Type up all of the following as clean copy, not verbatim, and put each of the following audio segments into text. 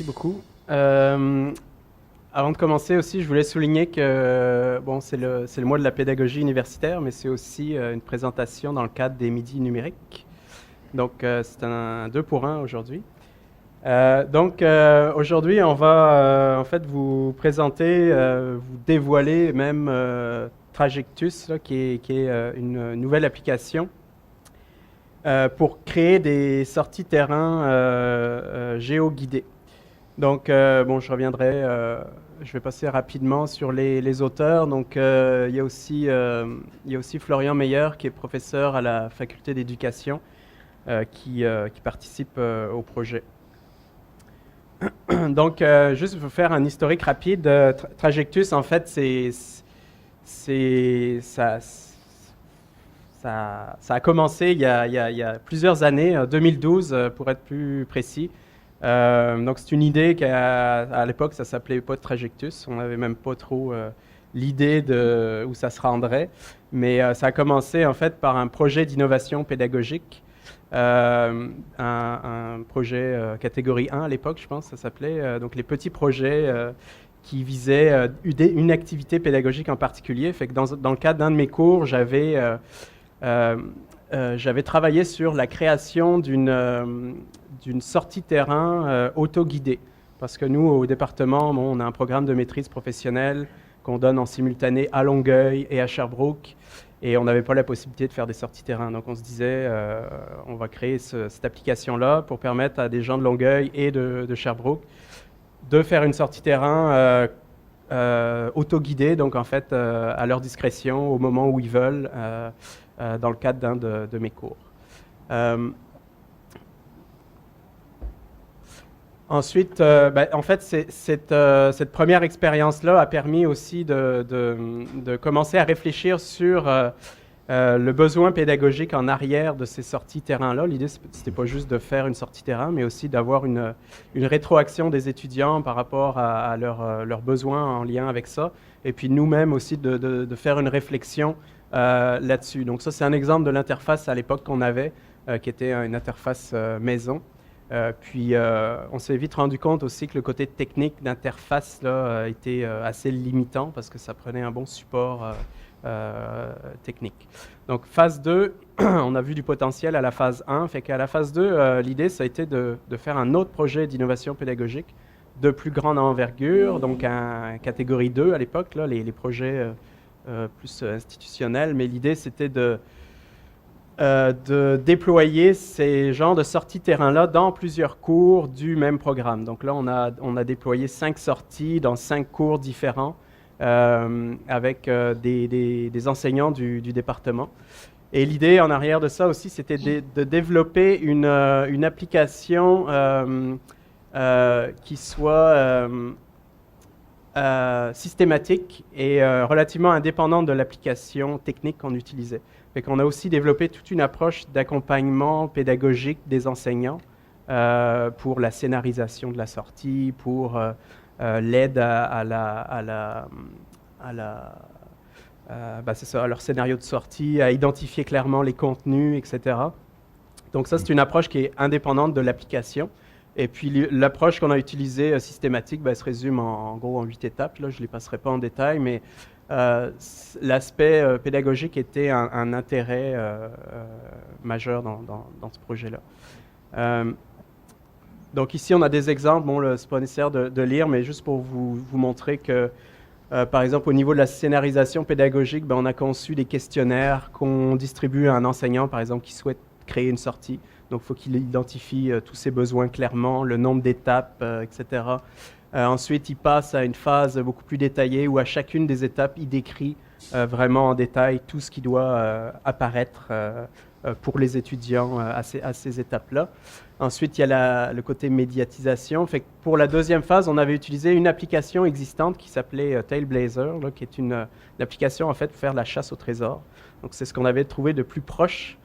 Merci beaucoup. Avant de commencer aussi, je voulais souligner que bon, c'est le mois de la pédagogie universitaire, mais c'est aussi une présentation dans le cadre des midis numériques. Donc, c'est un 2 pour 1 aujourd'hui. Aujourd'hui, on va en fait vous présenter, vous dévoiler même Trajectus, là, qui est une nouvelle application pour créer des sorties terrain géoguidées. Donc, bon, je reviendrai, je vais passer rapidement sur les auteurs. Donc, il y a aussi Florian Meyer, qui est professeur à la faculté d'éducation, qui participe au projet. Donc, juste pour faire un historique rapide, Trajectus, en fait, ça a commencé il y a plusieurs années, 2012 pour être plus précis. Donc c'est une idée qu'à l'époque ça s'appelait pas Trajectus, on n'avait même pas trop l'idée de où ça se rendrait, mais ça a commencé en fait par un projet d'innovation pédagogique, un projet catégorie 1 à l'époque, je pense ça s'appelait, donc les petits projets qui visaient une activité pédagogique en particulier. Fait que dans le cadre d'un de mes cours, j'avais travaillé sur la création d'une sortie terrain auto-guidée. Parce que nous, au département, bon, on a un programme de maîtrise professionnelle qu'on donne en simultané à Longueuil et à Sherbrooke. Et on n'avait pas la possibilité de faire des sorties terrain. Donc on se disait, on va créer cette application-là pour permettre à des gens de Longueuil et de Sherbrooke de faire une sortie terrain auto-guidée, donc en fait à leur discrétion, au moment où ils veulent, dans le cadre d'un de mes cours. Ensuite, en fait, cette première expérience-là a permis aussi de commencer à réfléchir sur le besoin pédagogique en arrière de ces sorties terrain-là. L'idée, c'était pas juste de faire une sortie terrain, mais aussi d'avoir une rétroaction des étudiants par rapport à leurs besoins en lien avec ça. Et puis nous-mêmes aussi de faire une réflexion là-dessus. Donc ça, c'est un exemple de l'interface à l'époque qu'on avait, qui était une interface maison. Puis on s'est vite rendu compte aussi que le côté technique d'interface là, était assez limitant parce que ça prenait un bon support technique. Donc phase 2, on a vu du potentiel à la phase 1, fait qu'à la phase 2, l'idée ça a été de faire un autre projet d'innovation pédagogique de plus grande envergure, donc en catégorie 2 à l'époque, là, les projets plus institutionnels, mais l'idée c'était de déployer ces genres de sorties terrain-là dans plusieurs cours du même programme. Donc là, on a déployé 5 sorties dans 5 cours différents avec des enseignants du département. Et l'idée en arrière de ça aussi, c'était de développer une application qui soit systématique et relativement indépendante de l'application technique qu'on utilisait. Fait qu'on a aussi développé toute une approche d'accompagnement pédagogique des enseignants pour la scénarisation de la sortie, pour l'aide à leur scénario de sortie, à identifier clairement les contenus, etc. Donc ça, c'est une approche qui est indépendante de l'application. Et puis l'approche qu'on a utilisée systématique se résume en gros en 8 étapes. Là, je ne les passerai pas en détail, mais l'aspect pédagogique était un intérêt majeur dans ce projet-là. Donc ici, on a des exemples. Bon, ce n'est pas nécessaire de lire, mais juste pour vous montrer que, par exemple, au niveau de la scénarisation pédagogique, on a conçu des questionnaires qu'on distribue à un enseignant, par exemple, qui souhaite créer une sortie. Donc, il faut qu'il identifie tous ses besoins clairement, le nombre d'étapes, etc. Ensuite, il passe à une phase beaucoup plus détaillée où à chacune des étapes, il décrit vraiment en détail tout ce qui doit apparaître pour les étudiants à ces étapes-là. Ensuite, il y a le côté médiatisation. Fait que pour la deuxième phase, on avait utilisé une application existante qui s'appelait Tailblazer, là, qui est une application en fait pour faire la chasse au trésor. Donc, c'est ce qu'on avait trouvé de plus proche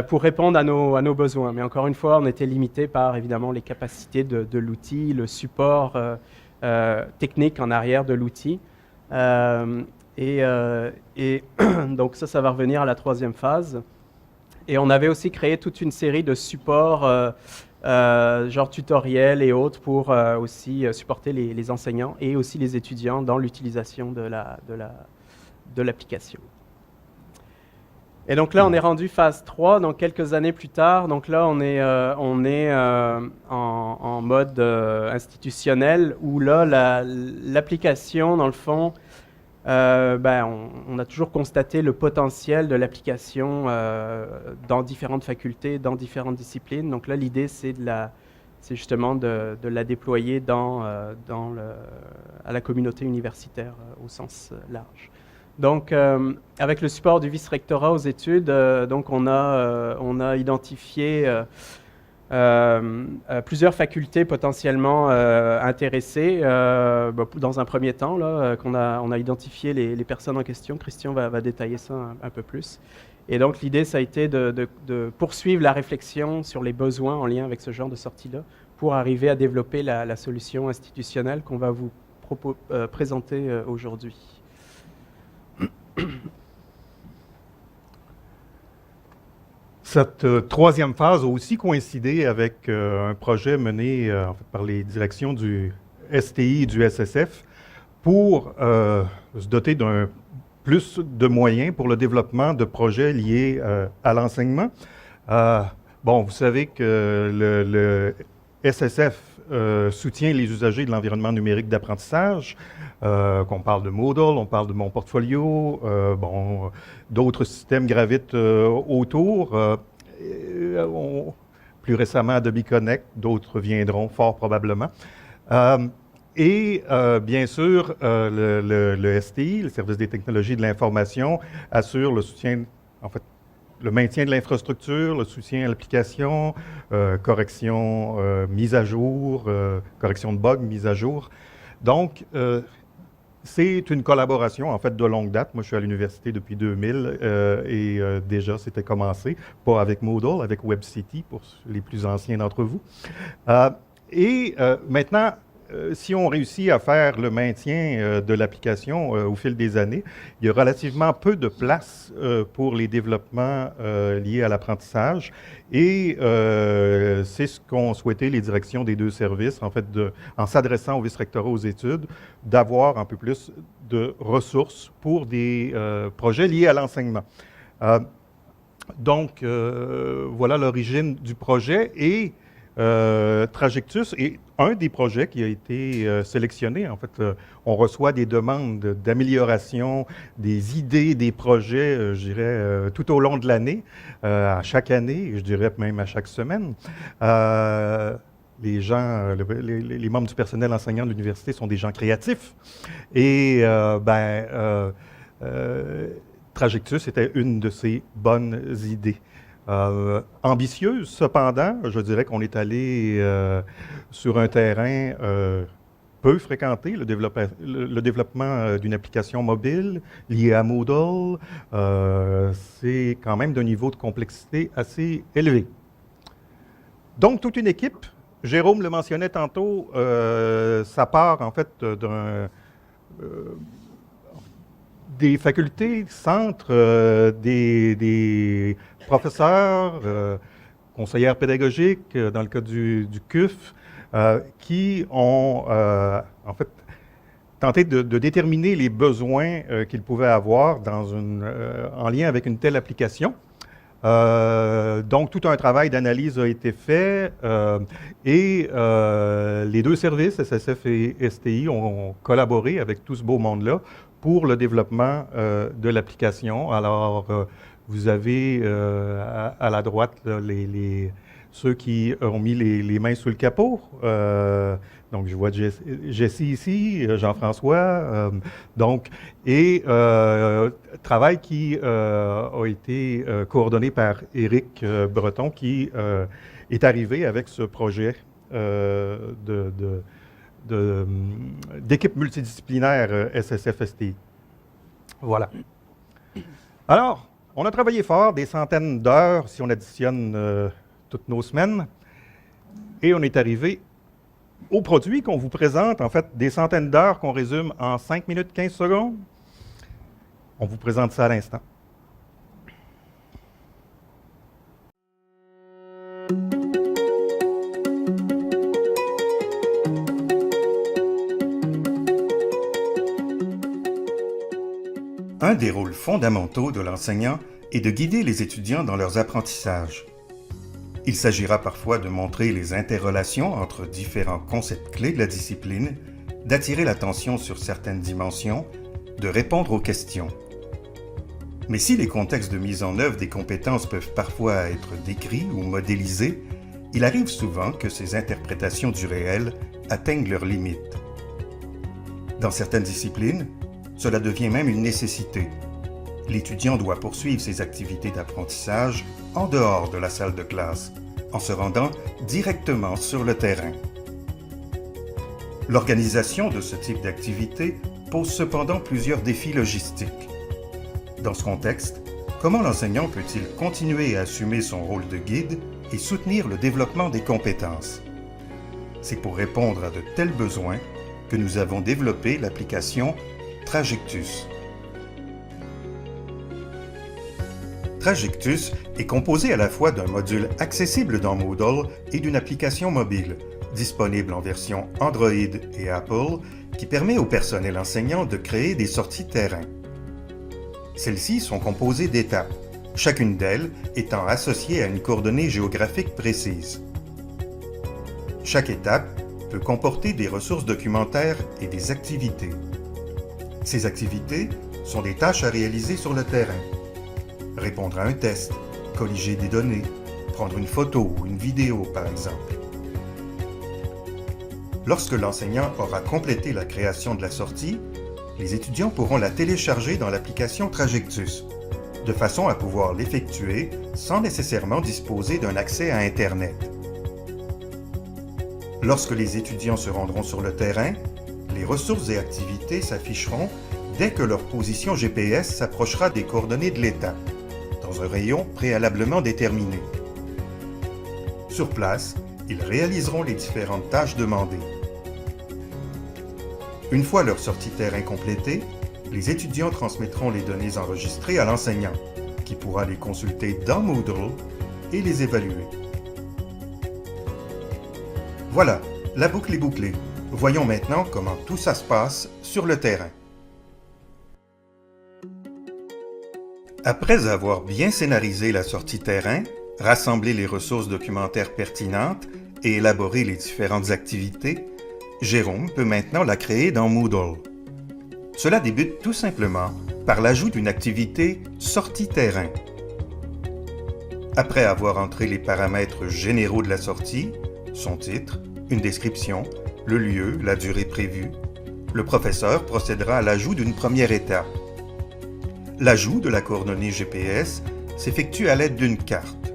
pour répondre à nos besoins. Mais encore une fois, on était limité par, évidemment, les capacités de l'outil, le support technique en arrière de l'outil. Donc ça va revenir à la troisième phase. Et on avait aussi créé toute une série de supports genre tutoriels et autres pour aussi supporter les enseignants et aussi les étudiants dans l'utilisation de l'application. Et donc là, on est rendu phase 3, donc quelques années plus tard. Donc là, on est en mode institutionnel, où là, l'application, dans le fond, on a toujours constaté le potentiel de l'application dans différentes facultés, dans différentes disciplines. Donc là, l'idée, c'est justement de la déployer à la communauté universitaire au sens large. Donc, avec le support du vice-rectorat aux études, donc on a identifié plusieurs facultés potentiellement intéressées. Dans un premier temps, là, on a identifié les personnes en question. Christian va détailler ça un peu plus. Et donc, l'idée, ça a été de poursuivre la réflexion sur les besoins en lien avec ce genre de sortie-là pour arriver à développer la solution institutionnelle qu'on va vous présenter aujourd'hui. Cette troisième phase a aussi coïncidé avec un projet mené en fait, par les directions du STI et du SSF pour se doter d'un plus de moyens pour le développement de projets liés à l'enseignement. Vous savez que le SSF soutient les usagers de l'environnement numérique d'apprentissage, qu'on parle de Moodle, on parle de Mon Portfolio, d'autres systèmes gravitent autour. Plus récemment, Adobe Connect, d'autres viendront fort probablement. Bien sûr, le STI, le Service des technologies de l'information, assure le soutien, en fait, le maintien de l'infrastructure, le soutien à l'application, correction, mise à jour, correction de bugs, mise à jour. Donc, c'est une collaboration, en fait, de longue date. Moi, je suis à l'université depuis 2000 déjà, c'était commencé, pas avec Moodle, avec WebCity, pour les plus anciens d'entre vous. Maintenant, si on réussit à faire le maintien de l'application au fil des années, il y a relativement peu de place pour les développements liés à l'apprentissage. Et c'est ce qu'ont souhaité les directions des deux services, en fait, en s'adressant au vice-rectorat aux études, d'avoir un peu plus de ressources pour des projets liés à l'enseignement. Donc, voilà l'origine du projet. Et Trajectus est un des projets qui a été sélectionné. En fait, on reçoit des demandes d'amélioration, des idées, des projets, je dirais, tout au long de l'année, à chaque année, je dirais même à chaque semaine. Les gens, les membres du personnel enseignant de l'université sont des gens créatifs. Et Trajectus était une de ces bonnes idées. Ambitieuse, cependant, je dirais qu'on est allé sur un terrain peu fréquenté, le développement d'une application mobile liée à Moodle. C'est quand même d'un niveau de complexité assez élevé. Donc, toute une équipe, Jérôme le mentionnait tantôt, ça part en fait des facultés, centres, des professeurs, conseillères pédagogiques, dans le cas du CUF, qui ont en fait tenté de déterminer les besoins qu'ils pouvaient avoir en lien avec une telle application. Donc, tout un travail d'analyse a été fait et les deux services, SSF et STI, ont collaboré avec tout ce beau monde-là pour le développement de l'application. Alors, vous avez à la droite là, ceux qui ont mis les mains sous le capot. Donc, je vois Jessie ici, Jean-François. Travail qui a été coordonné par Éric Breton, qui est arrivé avec ce projet d'équipe multidisciplinaire SSF-STI. Voilà. Alors, on a travaillé fort, des centaines d'heures, si on additionne toutes nos semaines, et on est arrivé au produit qu'on vous présente, en fait, des centaines d'heures qu'on résume en 5 minutes 15 secondes. On vous présente ça à l'instant. Un des rôles fondamentaux de l'enseignant est de guider les étudiants dans leurs apprentissages. Il s'agira parfois de montrer les interrelations entre différents concepts clés de la discipline, d'attirer l'attention sur certaines dimensions, de répondre aux questions. Mais si les contextes de mise en œuvre des compétences peuvent parfois être décrits ou modélisés, il arrive souvent que ces interprétations du réel atteignent leurs limites. Dans certaines disciplines, cela devient même une nécessité. L'étudiant doit poursuivre ses activités d'apprentissage en dehors de la salle de classe, en se rendant directement sur le terrain. L'organisation de ce type d'activité pose cependant plusieurs défis logistiques. Dans ce contexte, comment l'enseignant peut-il continuer à assumer son rôle de guide et soutenir le développement des compétences? C'est pour répondre à de tels besoins que nous avons développé l'application Trajectus. Trajectus est composé à la fois d'un module accessible dans Moodle et d'une application mobile, disponible en version Android et Apple, qui permet au personnel enseignant de créer des sorties terrain. Celles-ci sont composées d'étapes, chacune d'elles étant associée à une coordonnée géographique précise. Chaque étape peut comporter des ressources documentaires et des activités. Ces activités sont des tâches à réaliser sur le terrain. Répondre à un test, colliger des données, prendre une photo ou une vidéo par exemple. Lorsque l'enseignant aura complété la création de la sortie, les étudiants pourront la télécharger dans l'application Trajectus, de façon à pouvoir l'effectuer sans nécessairement disposer d'un accès à Internet. Lorsque les étudiants se rendront sur le terrain, les ressources et activités s'afficheront dès que leur position GPS s'approchera des coordonnées de l'étape, dans un rayon préalablement déterminé. Sur place, ils réaliseront les différentes tâches demandées. Une fois leur sortie terrain complétée, les étudiants transmettront les données enregistrées à l'enseignant, qui pourra les consulter dans Moodle et les évaluer. Voilà, la boucle est bouclée. Voyons maintenant comment tout ça se passe sur le terrain. Après avoir bien scénarisé la sortie terrain, rassemblé les ressources documentaires pertinentes et élaboré les différentes activités, Jérôme peut maintenant la créer dans Moodle. Cela débute tout simplement par l'ajout d'une activité « Sortie terrain ». Après avoir entré les paramètres généraux de la sortie, son titre, une description, le lieu, la durée prévue, le professeur procédera à l'ajout d'une première étape. L'ajout de la coordonnée GPS s'effectue à l'aide d'une carte,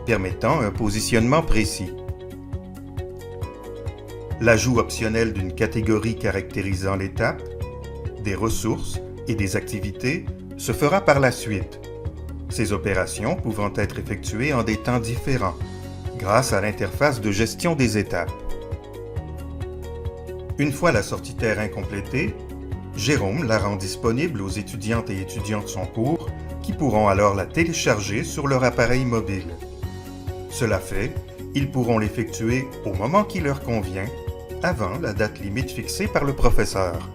permettant un positionnement précis. L'ajout optionnel d'une catégorie caractérisant l'étape, des ressources et des activités se fera par la suite, ces opérations pouvant être effectuées en des temps différents, grâce à l'interface de gestion des étapes. Une fois la sortie terrain complétée, Jérôme la rend disponible aux étudiantes et étudiants de son cours qui pourront alors la télécharger sur leur appareil mobile. Cela fait, ils pourront l'effectuer au moment qui leur convient, avant la date limite fixée par le professeur.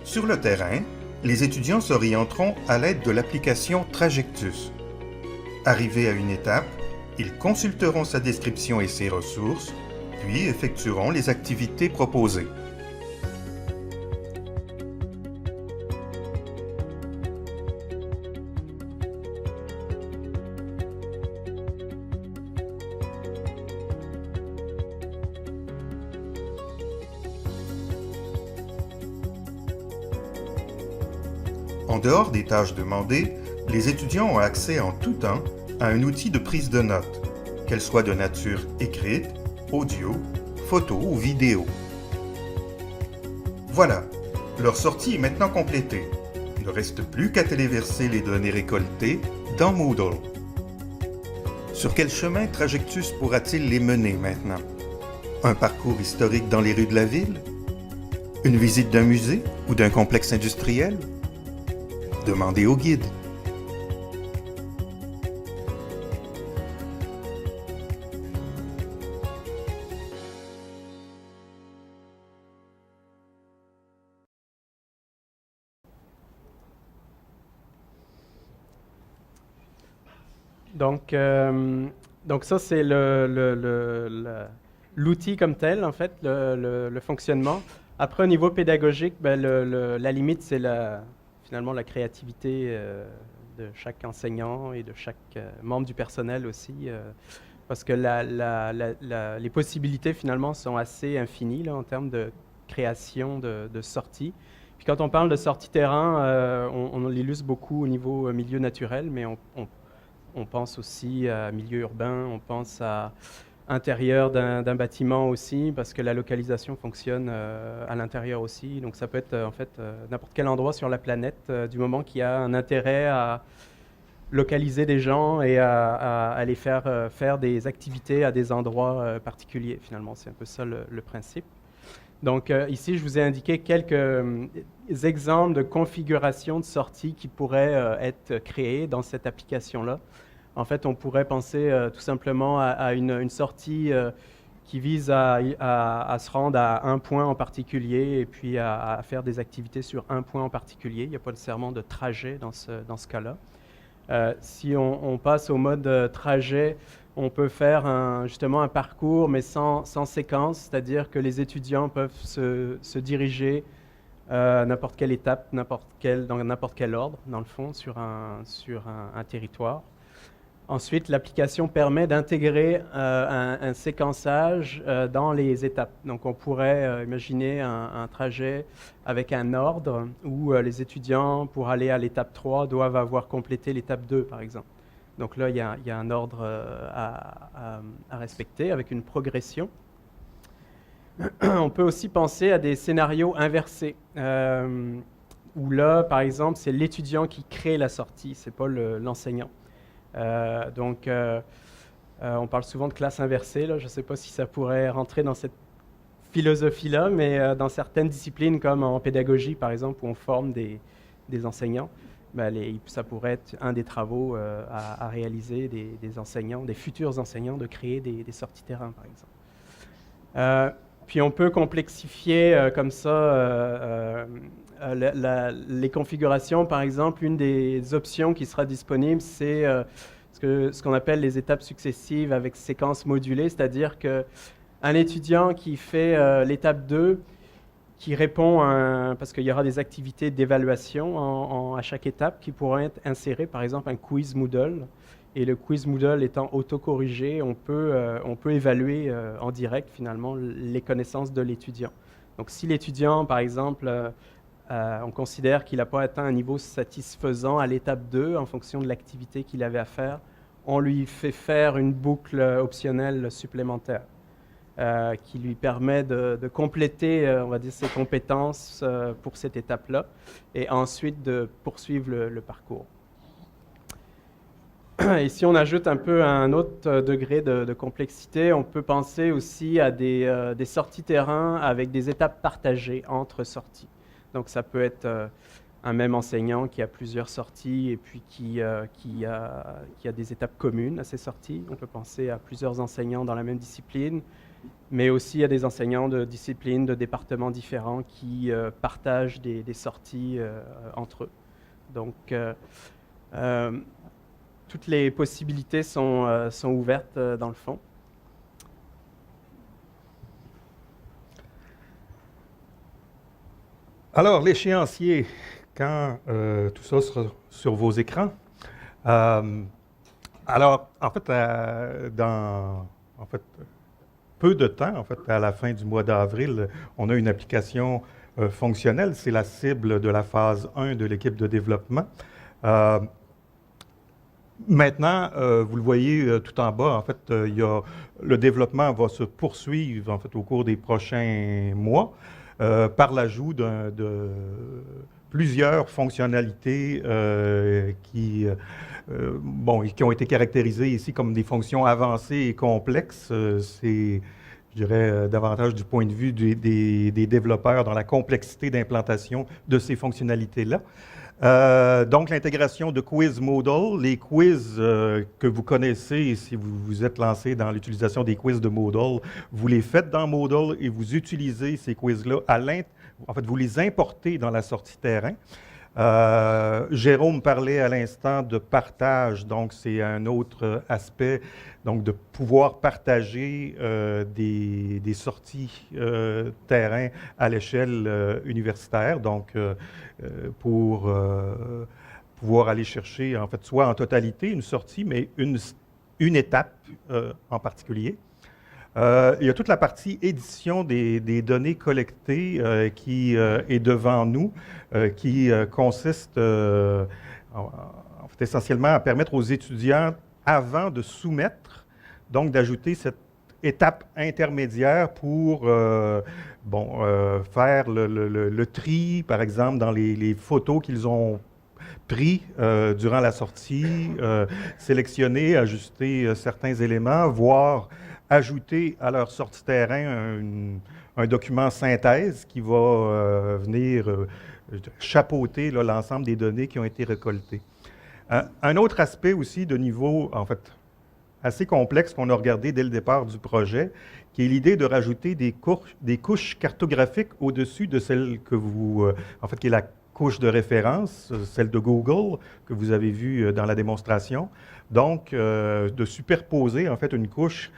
Sur le terrain, les étudiants s'orienteront à l'aide de l'application Trajectus. Arrivés à une étape, ils consulteront sa description et ses ressources, puis effectueront les activités proposées. En dehors des tâches demandées, les étudiants ont accès en tout temps à un outil de prise de notes, qu'elle soit de nature écrite, audio, photo ou vidéo. Voilà, leur sortie est maintenant complétée. Il ne reste plus qu'à téléverser les données récoltées dans Moodle. Sur quel chemin Trajectus pourra-t-il les mener maintenant? Un parcours historique dans les rues de la ville? Une visite d'un musée ou d'un complexe industriel? Demandez au guide. Donc ça, c'est l'outil comme tel, en fait, le fonctionnement. Après, au niveau pédagogique, ben, la limite, c'est finalement la créativité de chaque enseignant et de chaque membre du personnel aussi, parce que les possibilités, finalement, sont assez infinies là, en termes de création de sorties. Puis quand on parle de sorties terrain, on l'illustre beaucoup au niveau milieu naturel, mais on pense aussi à milieu urbain, on pense à intérieur d'un bâtiment aussi, parce que la localisation fonctionne à l'intérieur aussi. Donc ça peut être en fait n'importe quel endroit sur la planète, du moment qu'il y a un intérêt à localiser des gens et à les faire des activités à des endroits particuliers. Finalement, c'est un peu ça le principe. Donc ici, je vous ai indiqué quelques exemples de configurations de sortie qui pourraient être créées dans cette application-là. En fait, on pourrait penser tout simplement à une sortie qui vise à se rendre à un point en particulier et puis à faire des activités sur un point en particulier. Il n'y a pas nécessairement de trajet dans ce cas-là. Si on passe au mode trajet, on peut faire justement un parcours, mais sans séquence, c'est-à-dire que les étudiants peuvent se diriger à n'importe quelle étape, dans n'importe quel ordre, dans le fond, sur un territoire. Ensuite, l'application permet d'intégrer un séquençage dans les étapes. Donc, on pourrait imaginer un trajet avec un ordre où les étudiants, pour aller à l'étape 3, doivent avoir complété l'étape 2, par exemple. Donc là, il y a un ordre à respecter avec une progression. On peut aussi penser à des scénarios inversés, où là, par exemple, c'est l'étudiant qui crée la sortie, ce n'est pas l'enseignant. On parle souvent de classe inversée. Là. Je ne sais pas si ça pourrait rentrer dans cette philosophie-là, mais dans certaines disciplines, comme en pédagogie, par exemple, où on forme des enseignants, ben, ça pourrait être un des travaux à réaliser des enseignants, des futurs enseignants, de créer des sorties terrain, par exemple. Puis on peut complexifier comme ça les configurations. Par exemple, une des options qui sera disponible, c'est ce qu'on appelle les étapes successives avec séquence modulée, c'est-à-dire qu'un étudiant qui fait l'étape 2, qui répond parce qu'il y aura des activités d'évaluation à chaque étape qui pourront être insérées, par exemple un quiz Moodle. Et le quiz Moodle étant autocorrigé, on peut évaluer en direct finalement les connaissances de l'étudiant. Donc si l'étudiant, par exemple, on considère qu'il n'a pas atteint un niveau satisfaisant à l'étape 2 en fonction de l'activité qu'il avait à faire, on lui fait faire une boucle optionnelle supplémentaire qui lui permet de compléter, on va dire, ses compétences pour cette étape-là et ensuite de poursuivre le parcours. Et si on ajoute un peu un autre degré de complexité, on peut penser aussi à des sorties terrain avec des étapes partagées entre sorties. Donc ça peut être un même enseignant qui a plusieurs sorties et puis qui a des étapes communes à ces sorties. On peut penser à plusieurs enseignants dans la même discipline, mais aussi à des enseignants de disciplines, de départements différents qui partagent des sorties entre eux. Donc toutes les possibilités sont ouvertes dans le fond. Alors, l'échéancier, quand tout ça sera sur vos écrans. Alors, en fait, peu de temps, en fait, à la fin du mois d'avril, on a une application fonctionnelle. C'est la cible de la phase 1 de l'équipe de développement. Maintenant, vous le voyez tout en bas, en fait, le développement va se poursuivre en fait, au cours des prochains mois par l'ajout de plusieurs fonctionnalités qui ont été caractérisées ici comme des fonctions avancées et complexes. C'est, je dirais, davantage du point de vue des développeurs dans la complexité d'implantation de ces fonctionnalités-là. Donc, l'intégration de quiz Moodle, les quiz que vous connaissez, si vous vous êtes lancé dans l'utilisation des quiz de Moodle, vous les faites dans Moodle et vous utilisez ces quiz-là en fait, vous les importez dans la sortie terrain. Jérôme parlait à l'instant de partage, donc c'est un autre aspect, donc de pouvoir partager des sorties terrain à l'échelle universitaire, donc pour pouvoir aller chercher, en fait, soit en totalité une sortie, mais une étape en particulier. Il y a toute la partie édition des données collectées qui est devant nous, qui consiste en fait, essentiellement à permettre aux étudiants, avant de soumettre, donc d'ajouter cette étape intermédiaire pour faire le tri, par exemple, dans les photos qu'ils ont pris durant la sortie, sélectionner, ajuster certains éléments, voire ajouter à leur sortie terrain un document synthèse qui va venir chapeauter l'ensemble des données qui ont été récoltées. Un autre aspect aussi de niveau, en fait, assez complexe qu'on a regardé dès le départ du projet, qui est l'idée de rajouter des couches cartographiques au-dessus de celle que vous, en fait, qui est la couche de référence, celle de Google, que vous avez vue dans la démonstration. Donc, de superposer, en fait, une couche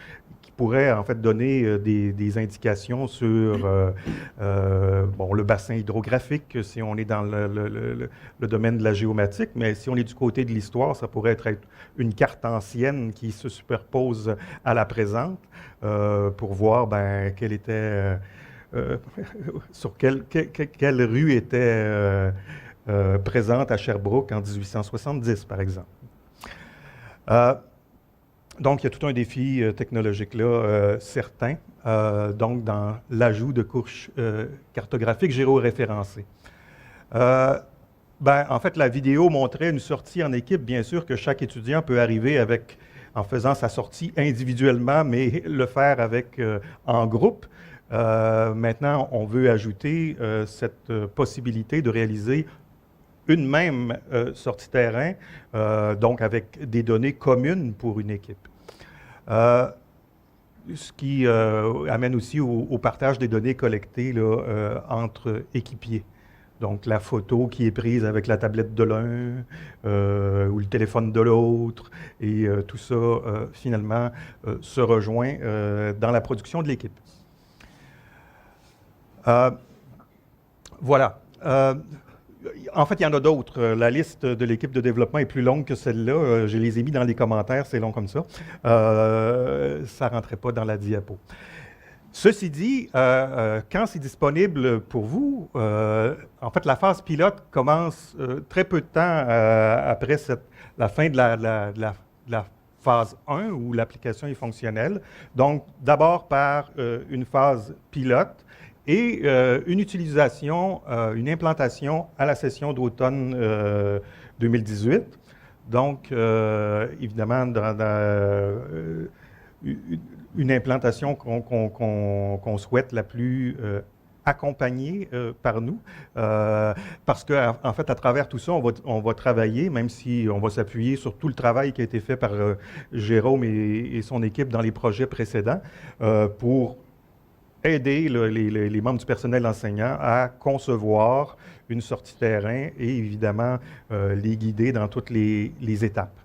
qui pourrait, en fait, donner des indications sur le bassin hydrographique, si on est dans le domaine de la géomatique, mais si on est du côté de l'histoire, ça pourrait être une carte ancienne qui se superpose à la présente pour voir quelle était... sur quelle rue était présente à Sherbrooke en 1870, par exemple. Donc, il y a tout un défi technologique là, certain, donc dans l'ajout de couches cartographiques géoréférencées. En fait, la vidéo montrait une sortie en équipe. Bien sûr que chaque étudiant peut arriver en faisant sa sortie individuellement, mais le faire en groupe. Maintenant, on veut ajouter cette possibilité de réaliser une même sortie terrain, donc avec des données communes pour une équipe. Ce qui amène aussi au partage des données collectées là, entre équipiers. Donc, la photo qui est prise avec la tablette de l'un ou le téléphone de l'autre, et tout ça, finalement, se rejoint dans la production de l'équipe. Voilà. En fait, il y en a d'autres. La liste de l'équipe de développement est plus longue que celle-là. Je les ai mis dans les commentaires, c'est long comme ça. Ça ne rentrait pas dans la diapo. Ceci dit, quand c'est disponible pour vous, en fait, la phase pilote commence très peu de temps après la fin de la phase 1 où l'application est fonctionnelle. Donc, d'abord par une phase pilote et une utilisation, une implantation à la session d'automne 2018. Donc, évidemment, une implantation qu'on souhaite la plus accompagnée par nous, parce qu'en fait, à travers tout ça, on va travailler, même si on va s'appuyer sur tout le travail qui a été fait par Jérôme et son équipe dans les projets précédents, pour aider les membres du personnel enseignant à concevoir une sortie terrain et évidemment les guider dans toutes les étapes.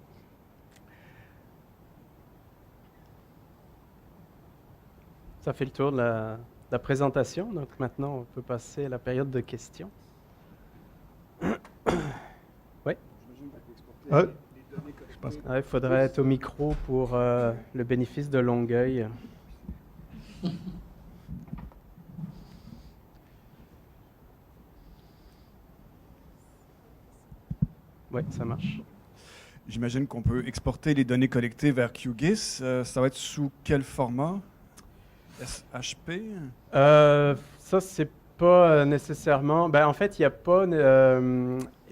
Ça fait le tour de la présentation. Donc maintenant, on peut passer à la période de questions. Oui? Il faudrait être au micro pour le bénéfice de Longueuil. Oui, ça marche. J'imagine qu'on peut exporter les données collectées vers QGIS. Ça va être sous quel format? SHP? Ça, c'est pas nécessairement... en fait, il n'y a pas...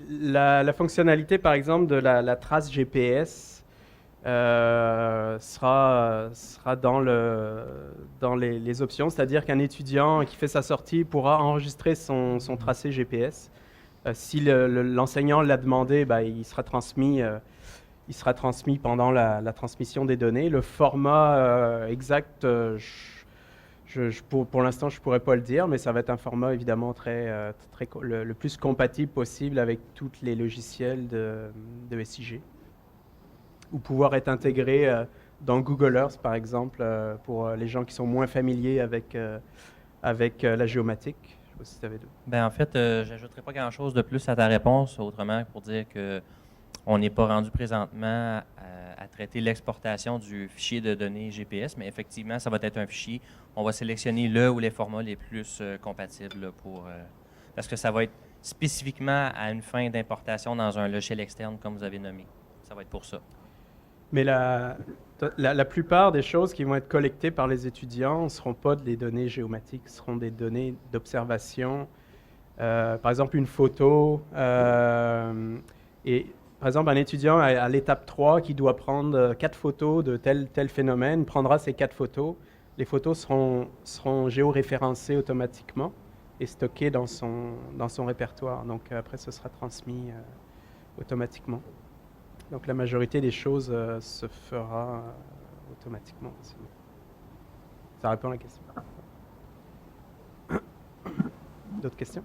la fonctionnalité, par exemple, de la trace GPS sera dans les options, c'est-à-dire qu'un étudiant qui fait sa sortie pourra enregistrer son tracé GPS. Si l'enseignant l'a demandé, il sera transmis pendant la transmission des données. Le format exact, Pour l'instant, je ne pourrais pas le dire, mais ça va être un format évidemment le plus compatible possible avec tous les logiciels de SIG. Ou pouvoir être intégré dans Google Earth, par exemple, pour les gens qui sont moins familiers avec la géomatique. Je sais pas si tu avais deux. Ben, en fait, j'ajouterai pas grand-chose de plus à ta réponse, autrement pour dire que on n'est pas rendu présentement à traiter l'exportation du fichier de données GPS, mais effectivement, ça va être un fichier. On va sélectionner le ou les formats les plus compatibles là, parce que ça va être spécifiquement à une fin d'importation dans un logiciel externe, comme vous avez nommé. Ça va être pour ça. Mais la plupart des choses qui vont être collectées par les étudiants ne seront pas des données géomatiques, ce seront des données d'observation. Par exemple, une photo. Par exemple, un étudiant à l'étape 3 qui doit prendre 4 photos de tel phénomène prendra ces 4 photos. Les photos seront géoréférencées automatiquement et stockées dans son répertoire. Donc après, ce sera transmis automatiquement. Donc la majorité des choses se fera automatiquement aussi. Ça répond à la question. D'autres questions?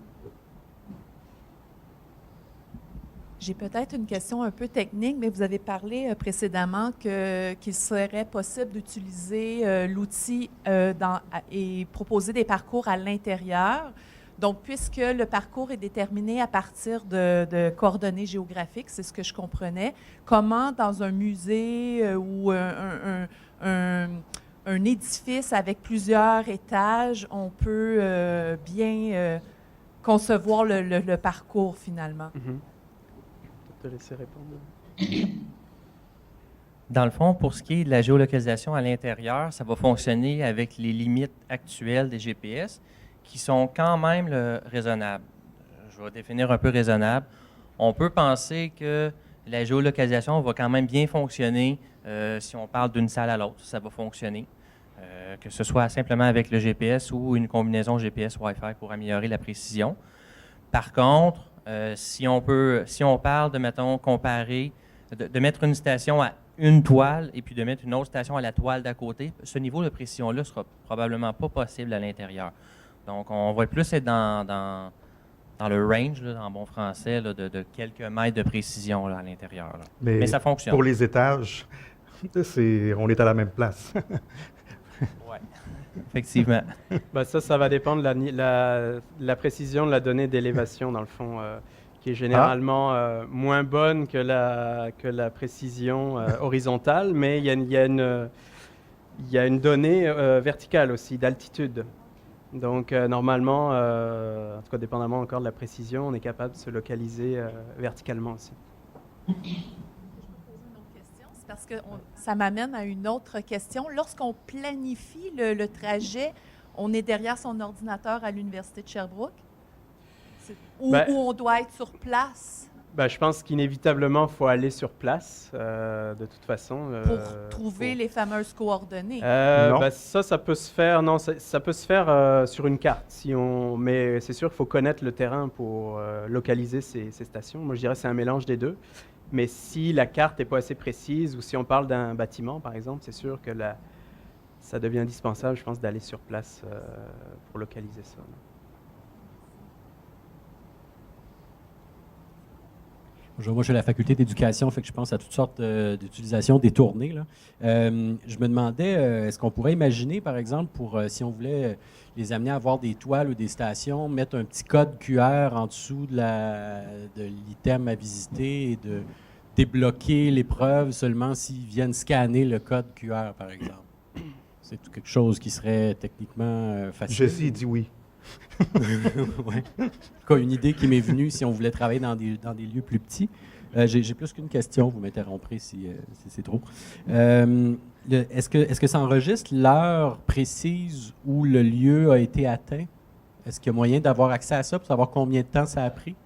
J'ai peut-être une question un peu technique, mais vous avez parlé précédemment qu'il serait possible d'utiliser l'outil et proposer des parcours à l'intérieur. Donc, puisque le parcours est déterminé à partir de coordonnées géographiques, c'est ce que je comprenais, comment dans un musée ou un édifice avec plusieurs étages, on peut bien concevoir le parcours finalement? Mm-hmm. Je vais te laisser répondre. Dans le fond, pour ce qui est de la géolocalisation à l'intérieur, ça va fonctionner avec les limites actuelles des GPS qui sont quand même raisonnables. Je vais définir un peu raisonnable. On peut penser que la géolocalisation va quand même bien fonctionner si on parle d'une salle à l'autre. Ça va fonctionner, que ce soit simplement avec le GPS ou une combinaison GPS Wi-Fi pour améliorer la précision. Par contre, si on parle de, mettons, comparer, de mettre une station à une toile et puis de mettre une autre station à la toile d'à côté, ce niveau de précision-là ne sera probablement pas possible à l'intérieur. Donc, on va plus être dans le range, là, en bon français, là, de quelques mètres de précision là, à l'intérieur. Là. Mais ça fonctionne. Pour les étages, on est à la même place. Oui, effectivement. Ben ça va dépendre de la précision de la donnée d'élévation, dans le fond, qui est généralement moins bonne que la précision horizontale, mais il y a une donnée verticale aussi, d'altitude. Donc, normalement, en tout cas, dépendamment encore de la précision, on est capable de se localiser verticalement aussi. C'est parce que ça m'amène à une autre question. Lorsqu'on planifie le trajet, on est derrière son ordinateur à l'Université de Sherbrooke? Ou on doit être sur place? Ben, je pense qu'inévitablement, il faut aller sur place, de toute façon. Pour trouver les fameuses coordonnées? Non. Ben, ça peut se faire, non, ça peut se faire sur une carte. Mais c'est sûr qu'il faut connaître le terrain pour localiser ces stations. Moi, je dirais que c'est un mélange des deux. Mais si la carte n'est pas assez précise ou si on parle d'un bâtiment, par exemple, c'est sûr que ça devient indispensable, je pense, d'aller sur place pour localiser ça. Moi, je suis à la faculté d'éducation, fait que je pense à toutes sortes d'utilisations détournées. Là. Je me demandais, est-ce qu'on pourrait imaginer, par exemple, si on voulait les amener à avoir des toiles ou des stations, mettre un petit code QR en dessous de l'item à visiter et de débloquer l'épreuve seulement s'ils viennent scanner le code QR, par exemple? C'est quelque chose qui serait techniquement facile. Jessie dit oui. Ouais. En tout cas, une idée qui m'est venue si on voulait travailler dans des lieux plus petits. J'ai plus qu'une question, vous m'interromprez si c'est trop. Est-ce que ça enregistre l'heure précise où le lieu a été atteint? Est-ce qu'il y a moyen d'avoir accès à ça pour savoir combien de temps ça a pris?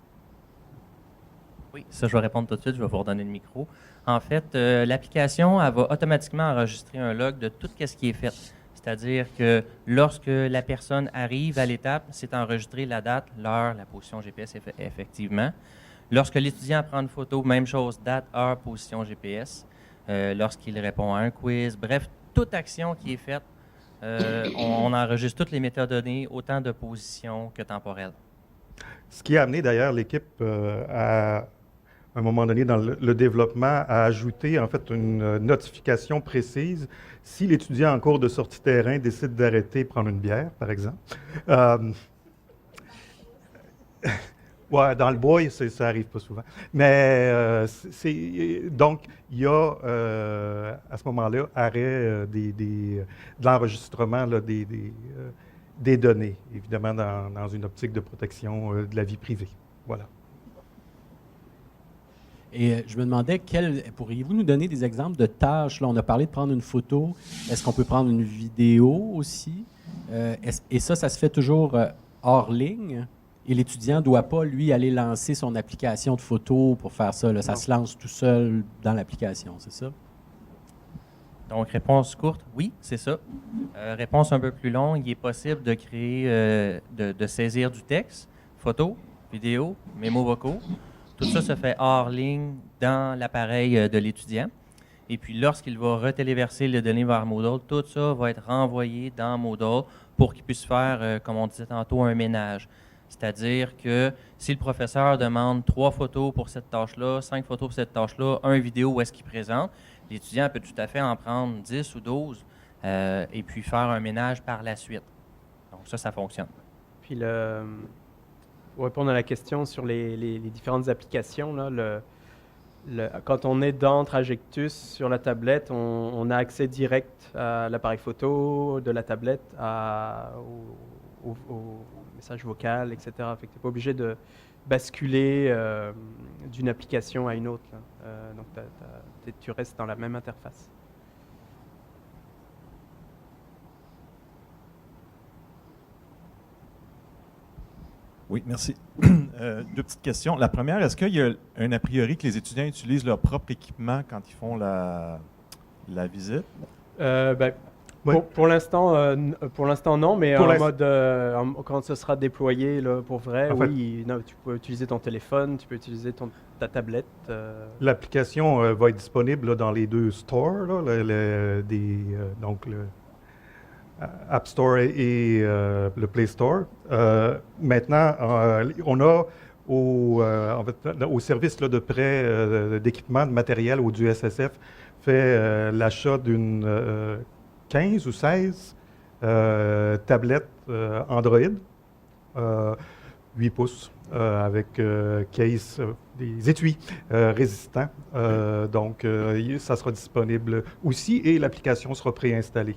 Oui, ça, je vais répondre tout de suite. Je vais vous redonner le micro. En fait, l'application, elle va automatiquement enregistrer un log de tout ce qui est fait. C'est-à-dire que lorsque la personne arrive à l'étape, c'est enregistré la date, l'heure, la position GPS, effectivement. Lorsque l'étudiant prend une photo, même chose, date, heure, position GPS. Lorsqu'il répond à un quiz, bref, toute action qui est faite On enregistre toutes les métadonnées, autant de position que temporelles. Ce qui a amené d'ailleurs l'équipe à un moment donné dans le développement à ajouter en fait une notification précise si l'étudiant en cours de sortie terrain décide d'arrêter prendre une bière, par exemple. Ouais, dans le bois, ça arrive pas souvent. Mais donc, il y a à ce moment-là arrêt de l'enregistrement des données, évidemment dans une optique de protection de la vie privée. Voilà. Et je me demandais, pourriez-vous nous donner des exemples de tâches? Là, on a parlé de prendre une photo. Est-ce qu'on peut prendre une vidéo aussi? Et ça se fait toujours hors ligne? Et l'étudiant ne doit pas, lui, aller lancer son application de photo pour faire ça. Là. Ça se lance tout seul dans l'application, c'est ça? Donc, réponse courte, oui, c'est ça. Réponse un peu plus longue, il est possible de créer, de saisir du texte, photo, vidéo, mémos vocaux. Tout ça se fait hors ligne dans l'appareil de l'étudiant. Et puis, lorsqu'il va retéléverser les données vers Moodle, tout ça va être renvoyé dans Moodle pour qu'il puisse faire, comme on disait tantôt, un ménage. C'est-à-dire que si le professeur demande 3 photos pour cette tâche-là, 5 photos pour cette tâche-là, 1 vidéo où est-ce qu'il présente, l'étudiant peut tout à fait en prendre 10 ou 12 et puis faire un ménage par la suite. Donc ça fonctionne. Puis pour répondre à la question sur les différentes applications, là, quand on est dans Trajectus sur la tablette, on a accès direct à l'appareil photo de la tablette, au message vocal, etc. Fait que tu n'es pas obligé de basculer d'une application à une autre. Là. Donc, tu restes dans la même interface. Oui, merci. 2 petites questions. La première, est-ce qu'il y a un a priori que les étudiants utilisent leur propre équipement quand ils font la visite? Ouais. Pour l'instant, non, mais Pour quand ce sera déployé là, pour vrai, En fait, oui, tu peux utiliser ton téléphone, tu peux utiliser ta tablette. L'application va être disponible là, dans les 2 stores, là, donc le App Store et le Play Store. Maintenant, on a au service là, de prêt d'équipement, de matériel ou du SSF fait l'achat d'une 15 ou 16 tablettes Android, 8 pouces, avec case, des étuis résistants. Donc, ça sera disponible aussi et l'application sera préinstallée.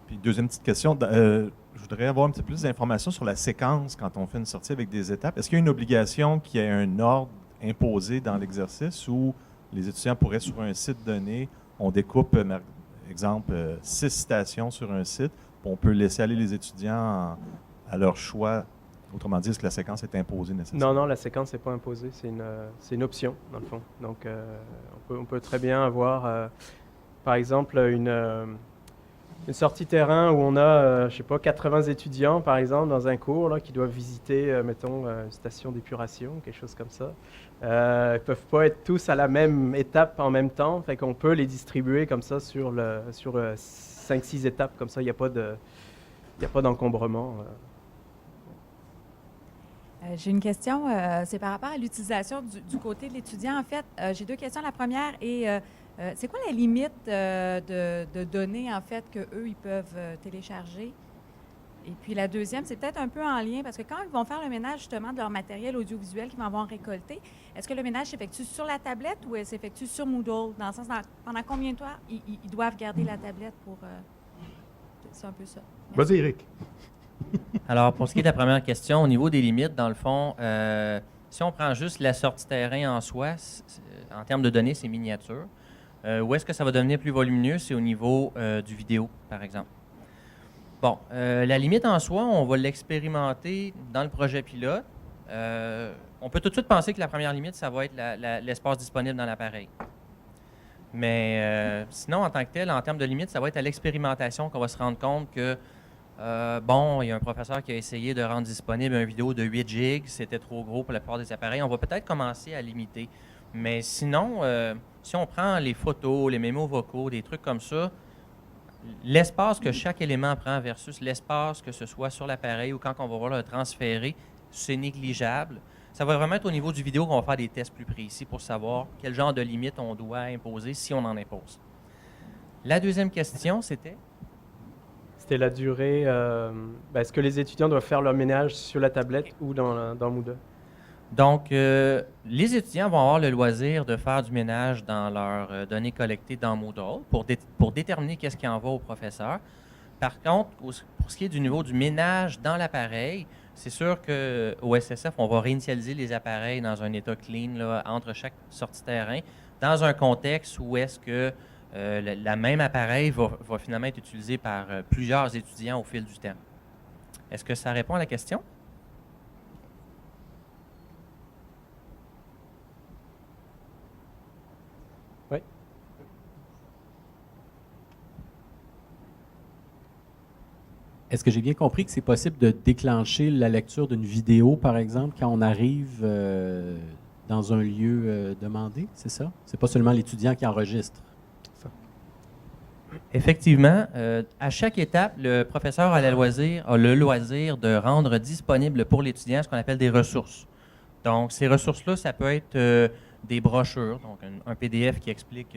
Puis, deuxième petite question, je voudrais avoir un petit peu plus d'informations sur la séquence quand on fait une sortie avec des étapes. Est-ce qu'il y a une obligation qu'il y ait un ordre imposé dans l'exercice ou les étudiants pourraient, sur un site donné, on découpe, exemple, 6 citations sur un site, puis on peut laisser aller les étudiants à leur choix. Autrement dit, est-ce que la séquence est imposée nécessairement? Non, la séquence n'est pas imposée, c'est une option, dans le fond. Donc, on peut très bien avoir, par exemple, une sortie terrain où on a, je sais pas, 80 étudiants, par exemple, dans un cours là, qui doivent visiter, mettons, une station d'épuration, quelque chose comme ça. Ils ne peuvent pas être tous à la même étape en même temps, fait qu'on peut les distribuer comme ça sur 5-6 étapes, comme ça, il n'y a pas d'encombrement. J'ai une question, c'est par rapport à l'utilisation du côté de l'étudiant. En fait, j'ai 2 questions. La première est, c'est quoi la limite de données, en fait, qu'eux, ils peuvent télécharger? Et puis la deuxième, c'est peut-être un peu en lien, parce que quand ils vont faire le ménage, justement, de leur matériel audiovisuel qu'ils vont avoir récolté, est-ce que le ménage s'effectue sur la tablette ou elle s'effectue sur Moodle? Dans le sens, pendant combien de temps ils doivent garder la tablette pour... c'est un peu ça. Vas-y, Eric. Alors, pour ce qui est de la première question, au niveau des limites, dans le fond, si on prend juste la sortie terrain en soi, en termes de données, c'est miniature. Où est-ce que ça va devenir plus volumineux? C'est au niveau du vidéo, par exemple. Bon, la limite en soi, on va l'expérimenter dans le projet pilote. On peut tout de suite penser que la première limite, ça va être l'espace disponible dans l'appareil. Mais sinon, en tant que tel, en termes de limite, ça va être à l'expérimentation qu'on va se rendre compte que il y a un professeur qui a essayé de rendre disponible une vidéo de 8 gigs, c'était trop gros pour la plupart des appareils. On va peut-être commencer à limiter. Mais sinon, si on prend les photos, les mémos vocaux, des trucs comme ça, l'espace que chaque élément prend versus l'espace que ce soit sur l'appareil ou quand on va voir le transférer, c'est négligeable. Ça va vraiment être au niveau du vidéo qu'on va faire des tests plus précis pour savoir quel genre de limite on doit imposer si on en impose. La deuxième question, c'était? C'était la durée. Est-ce que les étudiants doivent faire leur ménage sur la tablette ou dans Moodle? Donc, les étudiants vont avoir le loisir de faire du ménage dans leurs données collectées dans Moodle pour déterminer qu'est-ce qui en va au professeur. Par contre, pour ce qui est du niveau du ménage dans l'appareil, c'est sûr qu'au SSF, on va réinitialiser les appareils dans un état clean là, entre chaque sortie terrain, dans un contexte où est-ce que la même appareil va finalement être utilisé par plusieurs étudiants au fil du temps. Est-ce que ça répond à la question? Oui. Est-ce que j'ai bien compris que c'est possible de déclencher la lecture d'une vidéo, par exemple, quand on arrive dans un lieu demandé, c'est ça? C'est pas seulement l'étudiant qui enregistre. Effectivement, à chaque étape, le professeur a le loisir de rendre disponible pour l'étudiant ce qu'on appelle des ressources. Donc, ces ressources-là, ça peut être des brochures, donc un PDF qui explique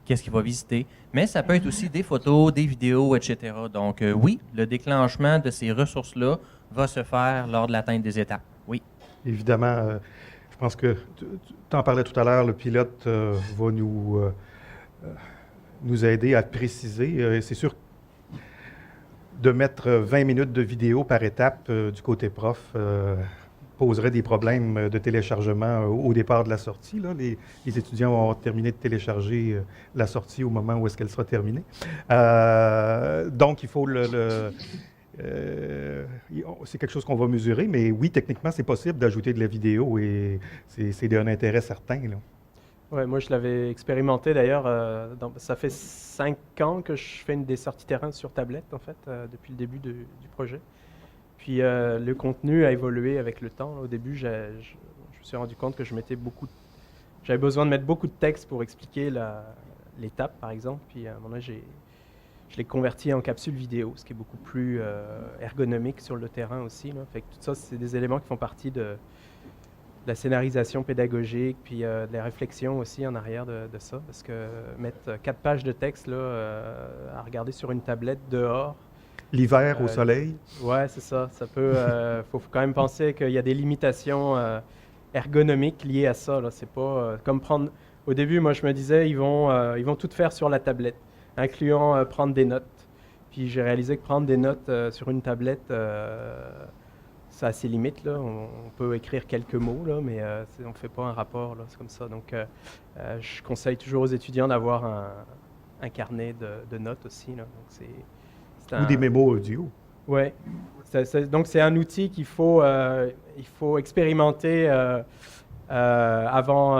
qu'est-ce qu'il va visiter, mais ça peut être aussi des photos, des vidéos, etc. Donc, oui, le déclenchement de ces ressources-là va se faire lors de l'atteinte des étapes. Oui. Évidemment, je pense que tu en parlais tout à l'heure, le pilote va nous aider à préciser. C'est sûr de mettre 20 minutes de vidéo par étape du côté prof poserait des problèmes de téléchargement au départ de la sortie. Là. Les étudiants vont avoir terminé de télécharger la sortie au moment où est-ce qu'elle sera terminée. Donc, il faut c'est quelque chose qu'on va mesurer, mais oui, techniquement, c'est possible d'ajouter de la vidéo et c'est d'un intérêt certain. Oui, moi je l'avais expérimenté d'ailleurs. Ça fait 5 ans que je fais des sorties terrain sur tablette, en fait, depuis le début du projet. Puis le contenu a évolué avec le temps. Au début, je me suis rendu compte que j'avais besoin de mettre beaucoup de texte pour expliquer l'étape, par exemple. Puis à un moment donné, je l'ai converti en capsule vidéo, ce qui est beaucoup plus ergonomique sur le terrain aussi. Là. Fait que tout ça, c'est des éléments qui font partie de la scénarisation pédagogique, puis de la réflexion aussi en arrière de ça. Parce que mettre 4 pages de texte là, à regarder sur une tablette dehors, l'hiver au soleil. Ouais, c'est ça. Ça peut. Faut quand même penser qu'il y a des limitations ergonomiques liées à ça. Là. C'est pas comme prendre. Au début, moi, je me disais, ils vont tout faire sur la tablette, incluant prendre des notes. Puis j'ai réalisé que prendre des notes sur une tablette, ça a ses limites. Là. On peut écrire quelques mots, là, mais on ne fait pas un rapport. Là. C'est comme ça. Donc, je conseille toujours aux étudiants d'avoir un carnet de notes aussi. Là. Donc, ou des mémos audio. Oui. Donc, c'est un outil qu'il faut expérimenter avant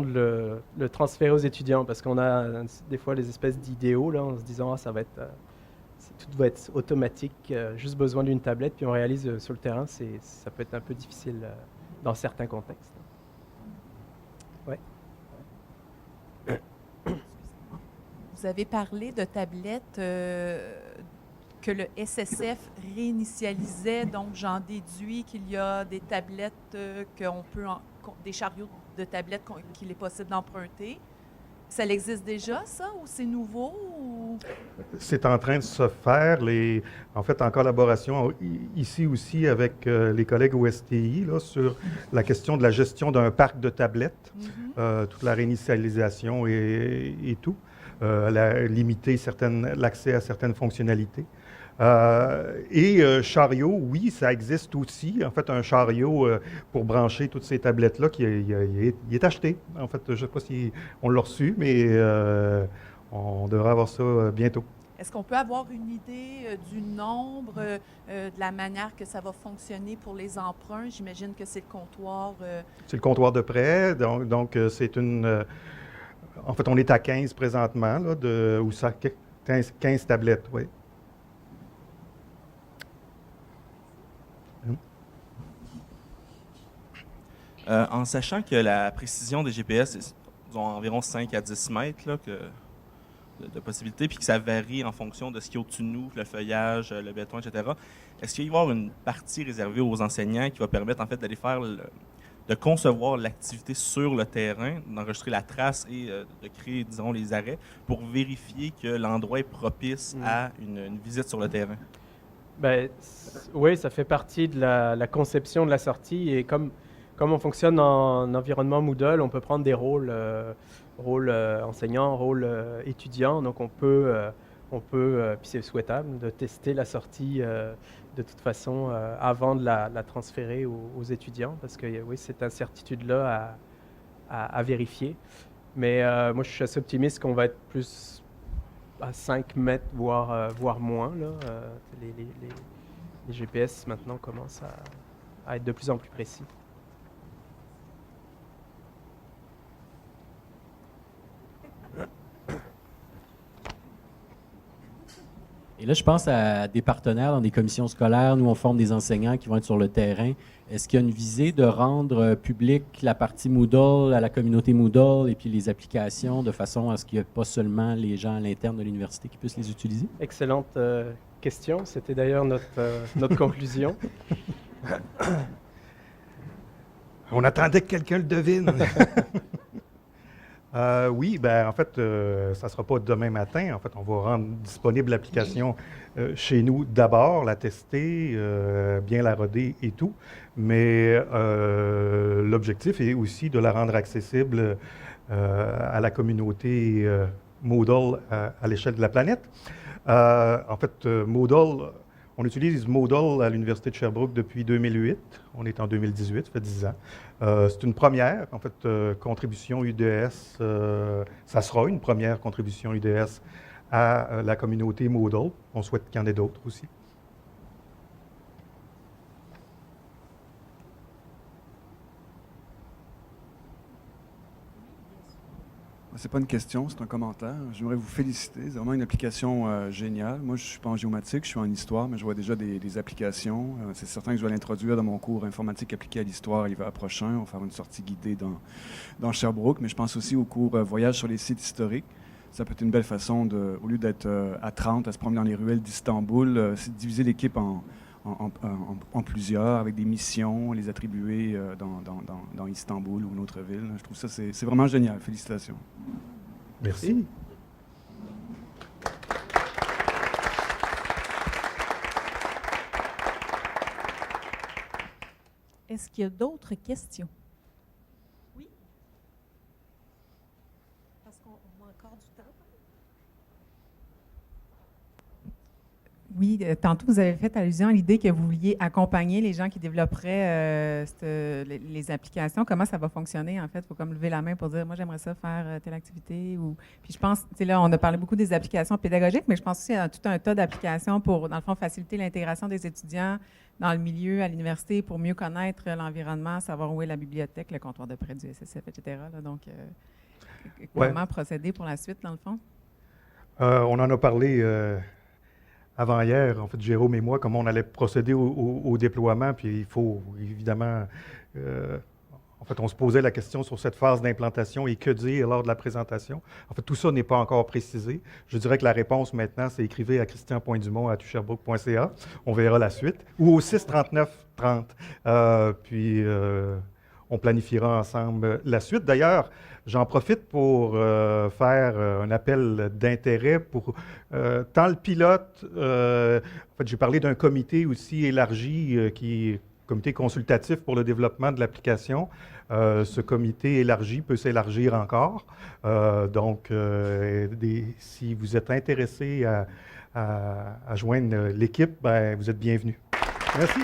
de le transférer aux étudiants, parce qu'on a des fois des espèces d'idéaux là, en se disant tout va être automatique, juste besoin d'une tablette, puis on réalise sur le terrain, ça peut être un peu difficile dans certains contextes. Ouais. Vous avez parlé de tablettes que le SSF réinitialisait, donc j'en déduis qu'il y a des tablettes des chariots de tablettes qu'il est possible d'emprunter. Ça existe déjà, ça, ou c'est nouveau? Ou... C'est en train de se faire, en fait, en collaboration ici aussi avec les collègues au STI, là, sur la question de la gestion d'un parc de tablettes, toute la réinitialisation et tout. Limiter l'accès à certaines fonctionnalités. Chariot, oui, ça existe aussi. En fait, un chariot pour brancher toutes ces tablettes-là, il est acheté. En fait, je ne sais pas si on l'a reçu, mais on devrait avoir ça bientôt. Est-ce qu'on peut avoir une idée du nombre, de la manière que ça va fonctionner pour les emprunts? J'imagine que c'est le comptoir... C'est le comptoir de prêt, donc c'est une... En fait, on est à 15 présentement, là, 15 tablettes, oui. En sachant que la précision des GPS est environ 5 à 10 mètres, là, de possibilités, puis que ça varie en fonction de ce qui est au-dessus de nous, le feuillage, le béton, etc. Est-ce qu'il va y avoir une partie réservée aux enseignants qui va permettre en fait d'aller faire de concevoir l'activité sur le terrain, d'enregistrer la trace et de créer, disons, les arrêts pour vérifier que l'endroit est propice à une visite sur le terrain? Ben, oui, ça fait partie de la conception de la sortie et comme on fonctionne en environnement Moodle, on peut prendre des rôles, enseignants, rôles étudiants, donc on peut, puis c'est souhaitable, de tester la sortie de toute façon avant de la transférer aux étudiants, parce que oui, cette incertitude-là à vérifier. Mais moi, je suis assez optimiste qu'on va être plus à 5 mètres, voire moins. Là. Les GPS maintenant commencent à être de plus en plus précis. Et là, je pense à des partenaires dans des commissions scolaires. Nous, on forme des enseignants qui vont être sur le terrain. Est-ce qu'il y a une visée de rendre publique la partie Moodle à la communauté Moodle et puis les applications de façon à ce qu'il n'y ait pas seulement les gens à l'interne de l'université qui puissent les utiliser? Excellente question. C'était d'ailleurs notre conclusion. On attendait que quelqu'un le devine. Oui, ben en fait, ça ne sera pas demain matin. En fait, on va rendre disponible l'application chez nous d'abord, la tester, bien la roder et tout. Mais l'objectif est aussi de la rendre accessible à la communauté Moodle à l'échelle de la planète. En fait, Moodle, on utilise Moodle à l'Université de Sherbrooke depuis 2008. On est en 2018, ça fait 10 ans. C'est une première, en fait, contribution UDS. Ça sera une première contribution UDS à la communauté Moodle. On souhaite qu'il y en ait d'autres aussi. C'est pas une question, c'est un commentaire. J'aimerais vous féliciter. C'est vraiment une application géniale. Moi, je ne suis pas en géomatique, je suis en histoire, mais je vois déjà des applications. C'est certain que je vais l'introduire dans mon cours informatique appliquée à l'histoire l'hiver prochain. On va faire une sortie guidée dans Sherbrooke, mais je pense aussi au cours voyage sur les sites historiques. Ça peut être une belle façon, au lieu d'être à 30, à se promener dans les ruelles d'Istanbul, c'est de diviser l'équipe en plusieurs, avec des missions, les attribuer dans Istanbul ou une autre ville. Je trouve ça, c'est vraiment génial. Félicitations. Merci. Est-ce qu'il y a d'autres questions? Oui? Parce qu'on a encore du temps. Oui, tantôt, vous avez fait allusion à l'idée que vous vouliez accompagner les gens qui développeraient les applications. Comment ça va fonctionner, en fait? Il faut comme lever la main pour dire, moi, j'aimerais ça faire telle activité. Puis je pense, tu sais, là, on a parlé beaucoup des applications pédagogiques, mais je pense aussi à tout un tas d'applications pour, dans le fond, faciliter l'intégration des étudiants dans le milieu, à l'université, pour mieux connaître l'environnement, savoir où est la bibliothèque, le comptoir de prêt du SSF, etc. Là. Donc, comment procéder pour la suite, dans le fond? On en a parlé avant-hier, en fait, Jérôme et moi, comment on allait procéder au déploiement. Puis il faut évidemment, en fait, on se posait la question sur cette phase d'implantation et que dire lors de la présentation. En fait, tout ça n'est pas encore précisé. Je dirais que la réponse maintenant, c'est écrivez à christian.dumont@sherbrooke.ca. On verra la suite. Ou au 639-30. Puis on planifiera ensemble la suite. D'ailleurs, j'en profite pour faire un appel d'intérêt pour tant le pilote. En fait, j'ai parlé d'un comité aussi élargi qui est comité consultatif pour le développement de l'application. Ce comité élargi peut s'élargir encore. Donc, si vous êtes intéressé à joindre l'équipe, ben, vous êtes bienvenus. Merci.